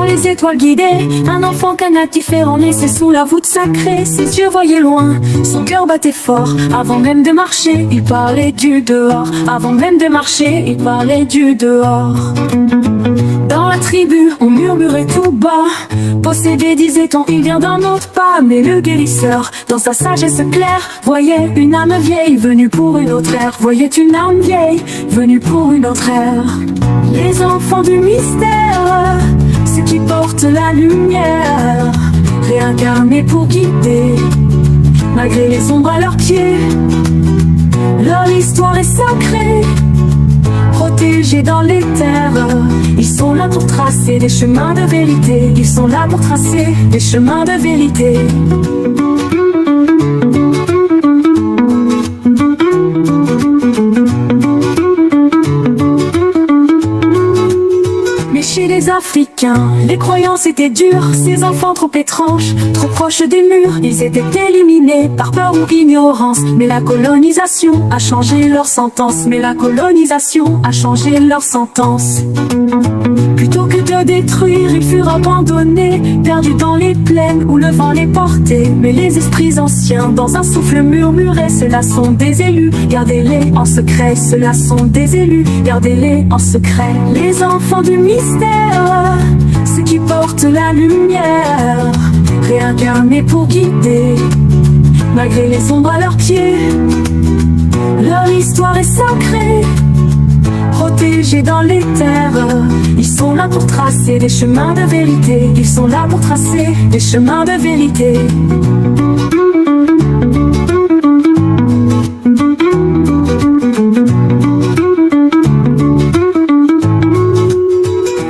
les étoiles guidées, un enfant qu'un différent naissait sous la voûte sacrée. Ses yeux voyaient loin, son cœur battait fort. Avant même de marcher, il parlait du dehors. Avant même de marcher, il parlait du dehors. Dans la tribu, on murmurait tout bas. Possédé, disait-on, il vient d'un autre pas. Mais le guérisseur, dans sa sagesse claire, voyait une âme vieille venue pour une autre ère. Voyait une âme vieille venue pour une autre ère. Les enfants du mystère, ceux qui portent la lumière, réincarnés pour guider, malgré les ombres à leurs pieds. Leur histoire est sacrée, protégés dans les terres. Ils sont là pour tracer des chemins de vérité. Ils sont là pour tracer des chemins de vérité. Mais chez les Africains, les croyances étaient dures. Ces enfants trop étranges, trop proches des murs, ils étaient éliminés par peur ou ignorance. Mais la colonisation a changé leur sentence. Mais la colonisation a changé leur sentence. Plutôt que de détruire, ils furent abandonnés, perdus dans les plaines où le vent les portait. Mais les esprits anciens, dans un souffle murmuraient, ceux-là sont des élus, gardez-les en secret. Ceux-là sont des élus, gardez-les en secret. Les enfants du mystère, ceux qui portent la lumière, réincarnés pour guider, malgré les ombres à leurs pieds. Leur histoire est sacrée, protégés dans les terres. Ils sont là pour tracer des chemins de vérité. Ils sont là pour tracer des chemins de vérité.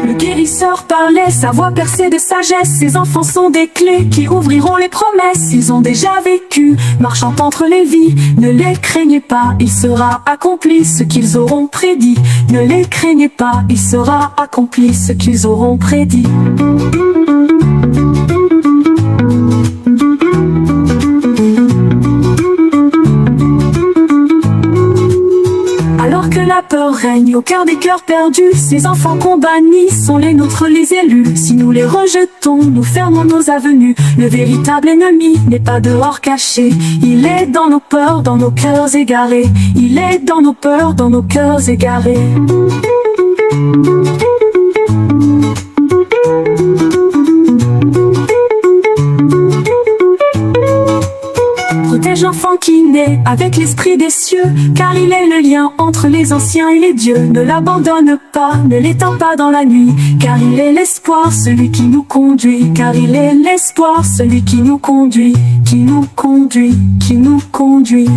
Le guérisseur parlait, sa voix percée de sagesse. Ces enfants sont des clés qui ouvriront les promesses. Ils ont déjà vécu, marchant entre les vies. Ne les craignez pas, il sera accompli ce qu'ils auront prédit. Ne les craignez pas, il sera accompli ce qu'ils auront prédit. Alors que la peur règne au cœur des cœurs perdus, ces enfants qu'on bannit sont les nôtres, les élus. Si nous les rejetons, nous fermons nos avenues. Le véritable ennemi n'est pas dehors caché. Il est dans nos peurs, dans nos cœurs égarés. Il est dans nos peurs, dans nos cœurs égarés. Protège l'enfant qui naît avec l'esprit des cieux, car il est le lien entre les anciens et les dieux. Ne l'abandonne pas, ne l'éteins pas dans la nuit, car il est l'espoir, celui qui nous conduit. Car il est l'espoir, celui qui nous conduit, qui nous conduit, qui nous conduit.